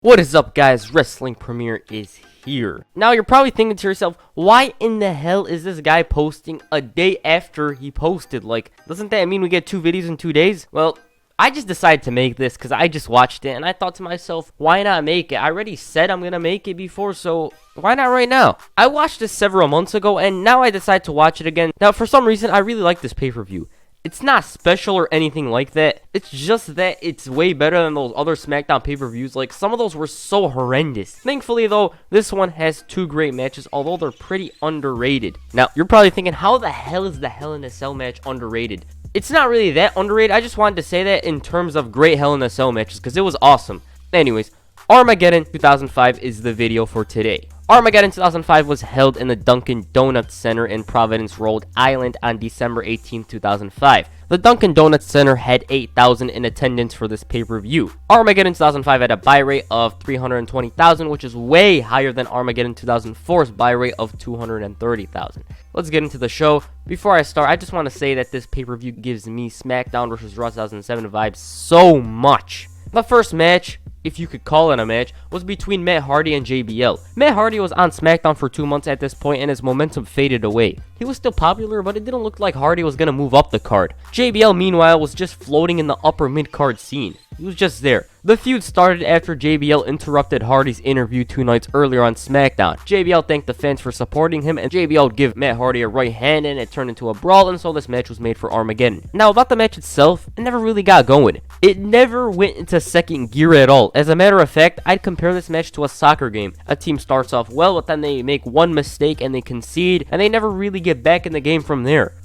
What is up, guys? Wrestling Premiere is here. Now, you're probably thinking to yourself, why in the hell is this guy posting a day after he posted? Like, doesn't that mean we get 2 videos in 2 days? Well, I just decided to make this because I just watched it and I thought to myself, why not make it? I already said I'm gonna make it before, so why not right now? I watched this several months ago and now I decide to watch it again. Now, for some reason, I really like this pay-per-view. It's not special or anything like that. It's just that it's way better than those other SmackDown pay-per-views. Like, some of those were so horrendous. Thankfully, though, this one has 2 great matches, although they're pretty underrated. Now, you're probably thinking, how the hell is the Hell in a Cell match underrated? It's not really that underrated. I just wanted to say that in terms of great Hell in a Cell matches, because it was awesome. Anyways, Armageddon 2005 is the video for today. Armageddon 2005 was held in the Dunkin' Donuts Center in Providence, Rhode Island on December 18, 2005. The Dunkin' Donuts Center had 8,000 in attendance for this pay-per-view. Armageddon 2005 had a buy rate of 320,000, which is way higher than Armageddon 2004's buy rate of 230,000. Let's get into the show. Before I start, I just want to say that this pay-per-view gives me SmackDown vs. Raw 2007 vibes so much. The first match, if you could call it a match, was between Matt Hardy and JBL. Matt Hardy was on SmackDown for 2 months at this point and his momentum faded away. He was still popular, but it didn't look like Hardy was going to move up the card. JBL, meanwhile, was just floating in the upper mid-card scene. He was just there. The feud started after JBL interrupted Hardy's interview 2 nights earlier on SmackDown. JBL thanked the fans for supporting him, and JBL would give Matt Hardy a right hand, and it turned into a brawl, and so this match was made for Armageddon. Now, about the match itself, it never really got going. It never went into second gear at all. As a matter of fact, I'd compare this match to a soccer game. A team starts off well, but then they make one mistake and they concede, and they never really get back in the game from there.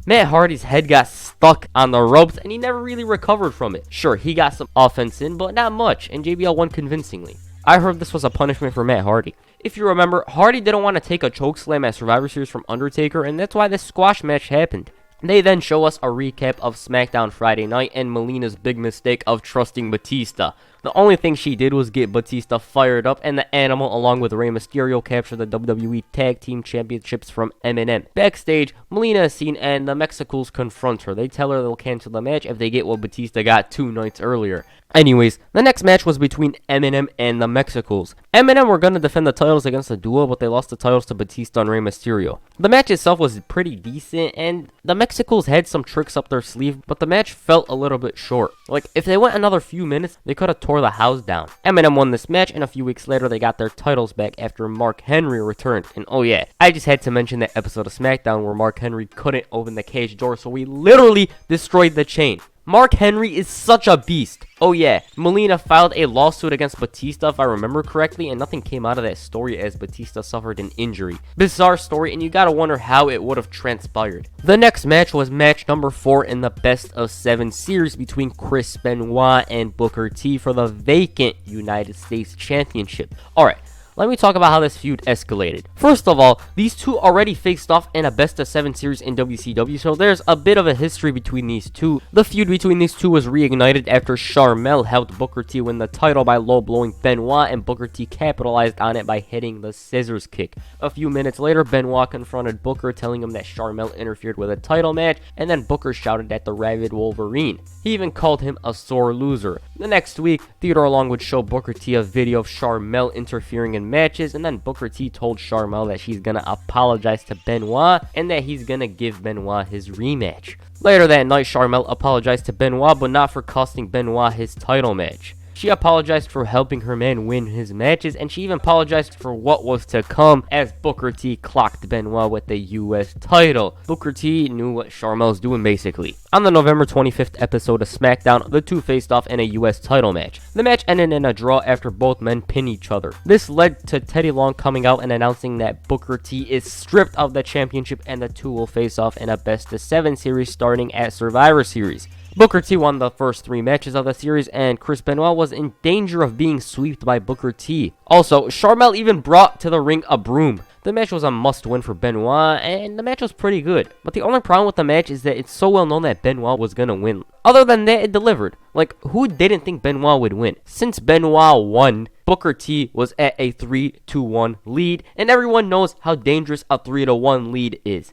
Matt Hardy's head got stuck on the ropes and he never really recovered from it. Sure, he got some offense in, but not much, and JBL won convincingly. I heard this was a punishment for Matt Hardy. If you remember, Hardy didn't want to take a chokeslam at Survivor Series from Undertaker, and that's why this squash match happened. They then show us a recap of SmackDown Friday night and Melina's big mistake of trusting Batista. The only thing she did was get Batista fired up, and the Animal along with Rey Mysterio capture the WWE Tag Team Championships from Eminem. Backstage, Melina is seen and the Mexicals confront her. They tell her they'll cancel the match if they get what Batista got 2 nights earlier. Anyways, the next match was between Eminem and the Mexicals. Eminem were going to defend the titles against the duo, but they lost the titles to Batista and Rey Mysterio. The match itself was pretty decent, and the Mexicals had some tricks up their sleeve, but the match felt a little bit short. Like, if they went another few minutes, they could have tore the house down. Eminem won this match, and a few weeks later, they got their titles back after Mark Henry returned. And oh yeah, I just had to mention that episode of SmackDown where Mark Henry couldn't open the cage door, so he literally destroyed the chain. Mark Henry is such a beast. Oh yeah, Melina filed a lawsuit against Batista if I remember correctly, and nothing came out of that story as Batista suffered an injury. Bizarre story, and you gotta wonder how it would have transpired. The next match was match number 4 in the best of 7 series between Chris Benoit and Booker T for the vacant United States Championship. Alright, let me talk about how this feud escalated. First of all, these two already faced off in a best of 7 series in WCW, so there's a bit of a history between these two. The feud between these two was reignited after Sharmell helped Booker T win the title by low-blowing Benoit, and Booker T capitalized on it by hitting the scissors kick. A few minutes later, Benoit confronted Booker, telling him that Sharmell interfered with a title match, and then Booker shouted at the Rabid Wolverine. He even called him a sore loser. The next week, Theodore Long would show Booker T a video of Sharmell interfering in matches, and then Booker T told Sharmell that she's gonna apologize to Benoit and that he's gonna give Benoit his rematch. Later that night, Sharmell apologized to Benoit, but not for costing Benoit his title match. She apologized for helping her man win his matches, and she even apologized for what was to come as Booker T clocked Benoit with the US title. Booker T knew what Sharmell's doing basically. On the November 25th episode of SmackDown, the two faced off in a US title match. The match ended in a draw after both men pinned each other. This led to Teddy Long coming out and announcing that Booker T is stripped of the championship and the two will face off in a best of 7 series starting at Survivor Series. Booker T won the first 3 matches of the series, and Chris Benoit was in danger of being swept by Booker T. Also, Sharmell even brought to the ring a broom. The match was a must-win for Benoit, and the match was pretty good. But the only problem with the match is that it's so well known that Benoit was gonna win. Other than that, it delivered. Like, who didn't think Benoit would win? Since Benoit won, Booker T was at a 3-1 lead, and everyone knows how dangerous a 3-1 lead is.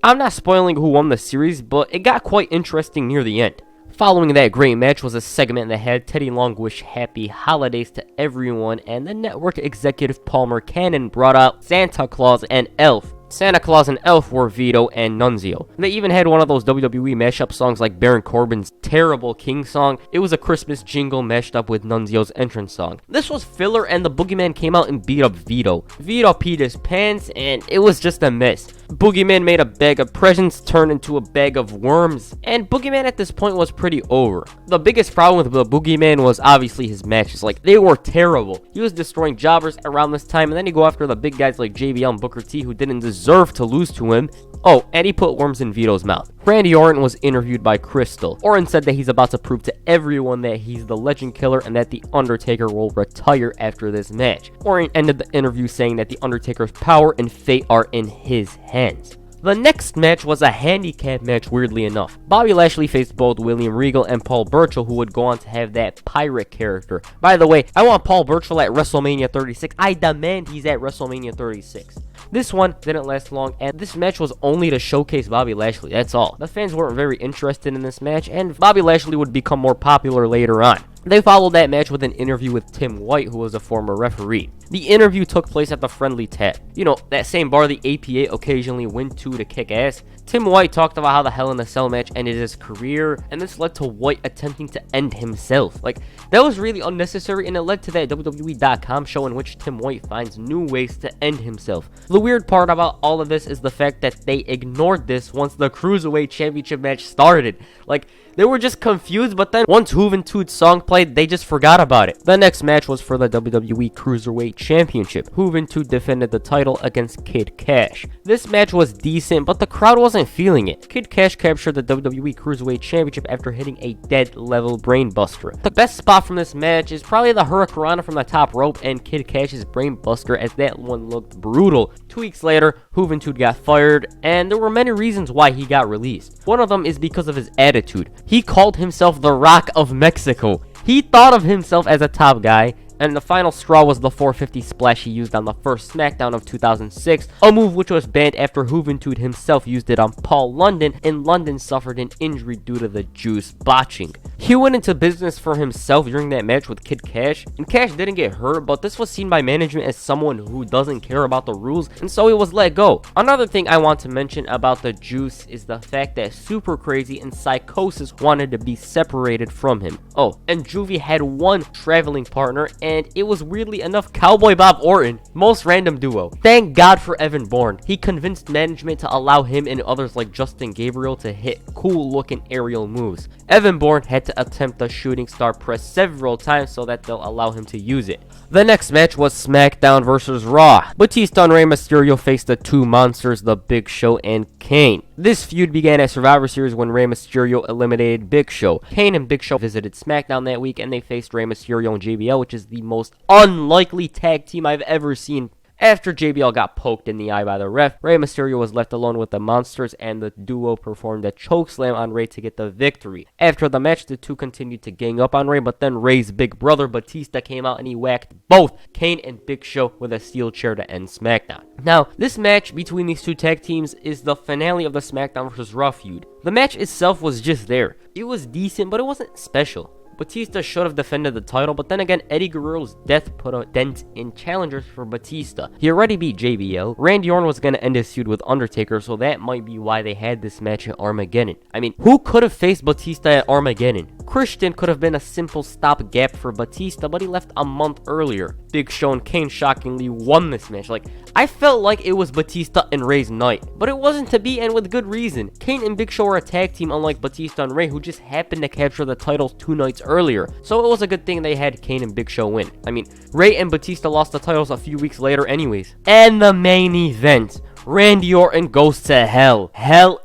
I'm not spoiling who won the series, but it got quite interesting near the end. Following that great match was a segment that had Teddy Long wish happy holidays to everyone, and the network executive Palmer Cannon brought out Santa Claus and Elf. Santa Claus and Elf were Vito and Nunzio. They even had one of those WWE mashup songs like Baron Corbin's terrible King song. It was a Christmas jingle mashed up with Nunzio's entrance song. This was filler, and the Boogeyman came out and beat up Vito. Vito peed his pants, and it was just a mess. Boogeyman made a bag of presents turn into a bag of worms, and Boogeyman at this point was pretty over. The biggest problem with the Boogeyman was obviously his matches. Like, they were terrible. He was destroying jobbers around this time, and then you go after the big guys like JBL and Booker T, who didn't deserve to lose to him. Oh, and he put worms in Vito's mouth. Randy Orton was interviewed by Crystal. Orton said that he's about to prove to everyone that he's the Legend Killer and that The Undertaker will retire after this match. Orton ended the interview saying that The Undertaker's power and fate are in his hands. The next match was a handicap match, weirdly enough. Bobby Lashley faced both William Regal and Paul Burchill, who would go on to have that pirate character. By the way, I want Paul Burchill at WrestleMania 36. I demand he's at WrestleMania 36. This one didn't last long, and this match was only to showcase Bobby Lashley, that's all. The fans weren't very interested in this match, and Bobby Lashley would become more popular later on. They followed that match with an interview with Tim White, who was a former referee. The interview took place at the Friendly Tap. You know, that same bar the APA occasionally went to kick ass. Tim White talked about how the Hell in a Cell match ended his career, and this led to White attempting to end himself. Like, that was really unnecessary, and it led to that WWE.com show in which Tim White finds new ways to end himself. The weird part about all of this is the fact that they ignored this once the Cruiserweight Championship match started. Like, they were just confused, but then once Juventude's song played, they just forgot about it. The next match was for the WWE Cruiserweight Championship. Juventude defended the title against Kid Cash. This match was decent, but the crowd wasn't feeling it. Kid Cash captured the WWE Cruiserweight Championship after hitting a dead-level brainbuster. The best spot from this match is probably the Hurricanrana from the top rope and Kid Cash's brainbuster, as that one looked brutal. 2 weeks later, Juventude got fired, and there were many reasons why he got released. One of them is because of his attitude. He called himself the Rock of Mexico. He thought of himself as a top guy, and the final straw was the 450 splash he used on the first SmackDown of 2006, a move which was banned after Juventude himself used it on Paul London, and London suffered an injury due to the Juice botching. He went into business for himself during that match with Kid Cash, and Cash didn't get hurt, but this was seen by management as someone who doesn't care about the rules, and so he was let go. Another thing I want to mention about the Juice is the fact that Super Crazy and Psychosis wanted to be separated from him. Oh, and Juvie had one traveling partner, and it was weirdly enough Cowboy Bob Orton. Most random duo. Thank God for Evan Bourne. He convinced management to allow him and others like Justin Gabriel to hit cool looking aerial moves. Evan Bourne had to attempt the shooting star press several times so that they'll allow him to use it. The next match was SmackDown vs. Raw. Batista and Rey Mysterio faced the two monsters, the Big Show and Kane. This feud began at Survivor Series when Rey Mysterio eliminated Big Show. Kane and Big Show visited SmackDown that week, and they faced Rey Mysterio and JBL, which is the most unlikely tag team I've ever seen. After JBL got poked in the eye by the ref, Rey Mysterio was left alone with the monsters, and the duo performed a chokeslam on Rey to get the victory. After the match, the two continued to gang up on Rey, but then Rey's big brother Batista came out and he whacked both Kane and Big Show with a steel chair to end SmackDown. Now, this match between these two tag teams is the finale of the SmackDown vs. Raw feud. The match itself was just there. It was decent, but it wasn't special. Batista should have defended the title, but then again, Eddie Guerrero's death put a dent in challengers for Batista. He already beat JBL. Randy Orton was going to end his feud with Undertaker, so that might be why they had this match at Armageddon. I mean, who could have faced Batista at Armageddon? Christian could have been a simple stopgap for Batista, but he left a month earlier. Big Show and Kane shockingly won this match. Like, I felt like it was Batista and Rey's night, but it wasn't to be, and with good reason. Kane and Big Show are a tag team, unlike Batista and Rey, who just happened to capture the titles 2 nights earlier. So it was a good thing they had Kane and Big Show win. I mean, Rey and Batista lost the titles a few weeks later anyways. And the main event, Randy Orton goes to Hell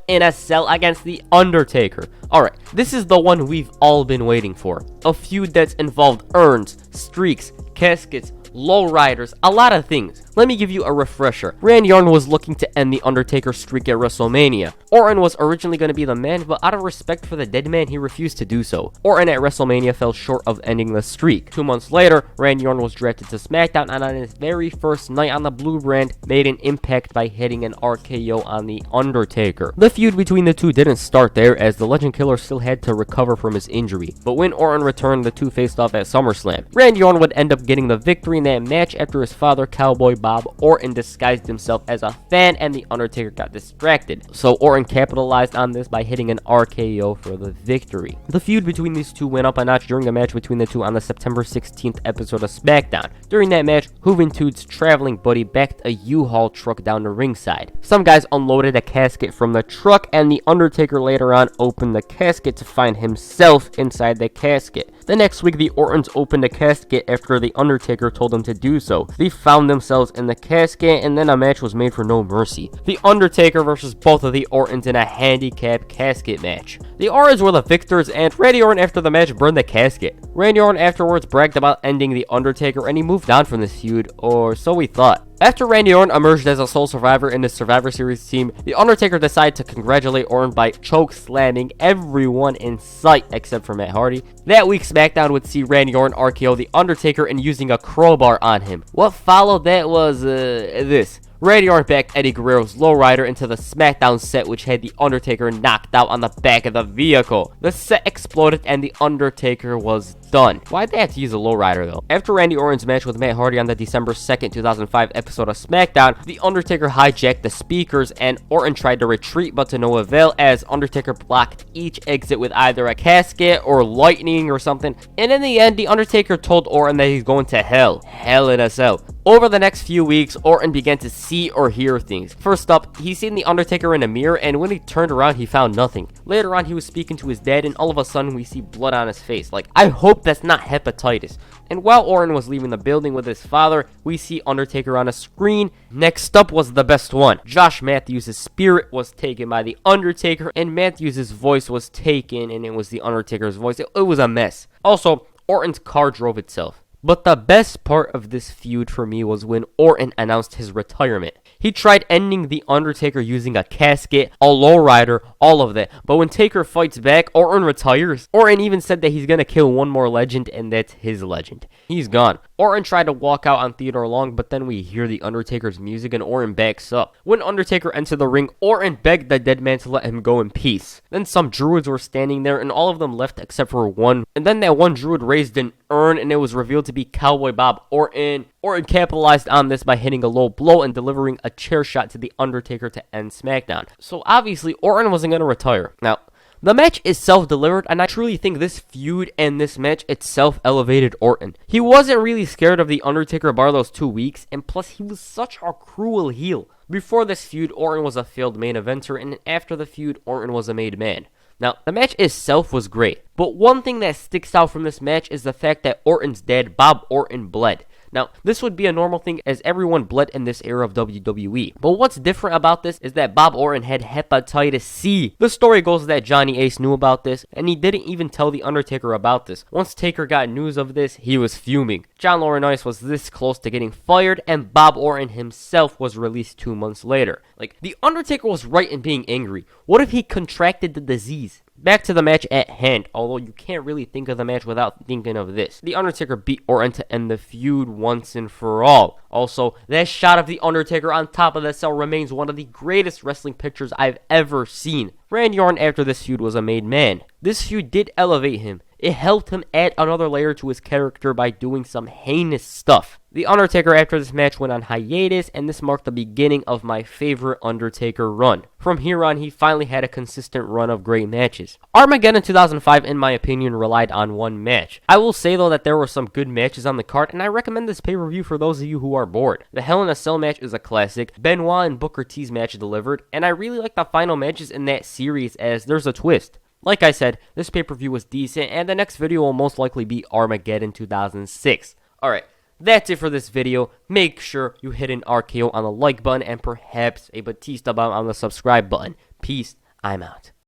in a Cell against The Undertaker. Alright, this is the one we've all been waiting for. A feud that's involved urns, streaks, caskets, lowriders, a lot of things. Let me give you a refresher. Randy Orton was looking to end the Undertaker streak at WrestleMania. Orton was originally going to be the man, but out of respect for the dead man, he refused to do so. Orton at WrestleMania fell short of ending the streak. 2 months later, Randy Orton was drafted to SmackDown, and on his very first night on the Blue Brand, made an impact by hitting an RKO on the Undertaker. The feud between the two didn't start there, as the Legend Killer still had to recover from his injury. But when Orton returned, the two faced off at SummerSlam. Randy Orton would end up getting the victory in that match after his father, Cowboy Bob Orton, disguised himself as a fan and the Undertaker got distracted. So Orton capitalized on this by hitting an RKO for the victory. The feud between these two went up a notch during a match between the two on the September 16th episode of SmackDown. During that match, Juventude's traveling buddy backed a U-Haul truck down to ringside. Some guys unloaded a casket from the truck, and the Undertaker later on opened the casket to find himself inside the casket. The next week, the Ortons opened a casket after the Undertaker told them to do so. They found themselves in the casket, and then a match was made for No Mercy. The Undertaker versus both of the Ortons in a handicap casket match. The Ortons were the victors, and Randy Orton after the match burned the casket. Randy Orton afterwards bragged about ending the Undertaker, and he moved on from this feud, or so we thought. After Randy Orton emerged as a sole survivor in the Survivor Series team, The Undertaker decided to congratulate Orton by choke slamming everyone in sight except for Matt Hardy. That week, SmackDown would see Randy Orton RKO The Undertaker and using a crowbar on him. What followed that was this. Randy Orton backed Eddie Guerrero's lowrider into the SmackDown set, which had The Undertaker knocked out on the back of the vehicle. The set exploded and The Undertaker was done. Why'd they have to use a lowrider though? After Randy Orton's match with Matt Hardy on the December 2nd, 2005 episode of SmackDown, The Undertaker hijacked the speakers and Orton tried to retreat, but to no avail, as Undertaker blocked each exit with either a casket or lightning or something. And in the end, The Undertaker told Orton that he's going to hell in a cell. Over the next few weeks, Orton began to see or hear things. First up, he seen The Undertaker in a mirror, and when he turned around, he found nothing. Later on, he was speaking to his dad, and all of a sudden, we see blood on his face. Like, I hope that's not hepatitis. And while Orton was leaving the building with his father, we see Undertaker on a screen. Next up was the best one. Josh Matthews' spirit was taken by The Undertaker, and Matthews' voice was taken, and it was The Undertaker's voice. It was a mess. Also, Orton's car drove itself. But the best part of this feud for me was when Orton announced his retirement. He tried ending The Undertaker using a casket, a lowrider, all of that. But when Taker fights back, Orton retires. Orton even said that he's gonna kill one more legend, and that's his legend. He's gone. Orton tried to walk out on Theodore Long, but then we hear The Undertaker's music and Orton backs up. When Undertaker entered the ring, Orton begged the dead man to let him go in peace. Then some druids were standing there, and all of them left except for one. And then that one druid raised an urn, and it was revealed to be Cowboy Bob Orton. Orton capitalized on this by hitting a low blow and delivering a chair shot to The Undertaker to end SmackDown. So obviously, Orton wasn't going to retire. Now, the match is self-delivered, and I truly think this feud and this match itself elevated Orton. He wasn't really scared of The Undertaker bar those 2 weeks, and plus he was such a cruel heel. Before this feud, Orton was a failed main eventer, and after the feud, Orton was a made man. Now, the match itself was great, but one thing that sticks out from this match is the fact that Orton's dad, Bob Orton, bled. Now, this would be a normal thing as everyone bled in this era of WWE. But what's different about this is that Bob Orton had hepatitis C. The story goes that Johnny Ace knew about this, and he didn't even tell The Undertaker about this. Once Taker got news of this, he was fuming. John Laurinaitis was this close to getting fired, and Bob Orton himself was released 2 months later. Like, The Undertaker was right in being angry. What if he contracted the disease? Back to the match at hand, although you can't really think of the match without thinking of this. The Undertaker beat Orton to end the feud once and for all. Also, that shot of The Undertaker on top of that cell remains one of the greatest wrestling pictures I've ever seen. Randy Orton after this feud was a made man. This feud did elevate him. It helped him add another layer to his character by doing some heinous stuff. The Undertaker after this match went on hiatus, and this marked the beginning of my favorite Undertaker run. From here on, he finally had a consistent run of great matches. Armageddon 2005, in my opinion, relied on one match. I will say though that there were some good matches on the card, and I recommend this pay-per-view for those of you who are bored. The Hell in a Cell match is a classic, Benoit and Booker T's match delivered, and I really like the final matches in that series as there's a twist. Like I said, this pay-per-view was decent, and the next video will most likely be Armageddon 2006. Alright, that's it for this video. Make sure you hit an RKO on the like button and perhaps a Batista bomb on the subscribe button. Peace, I'm out.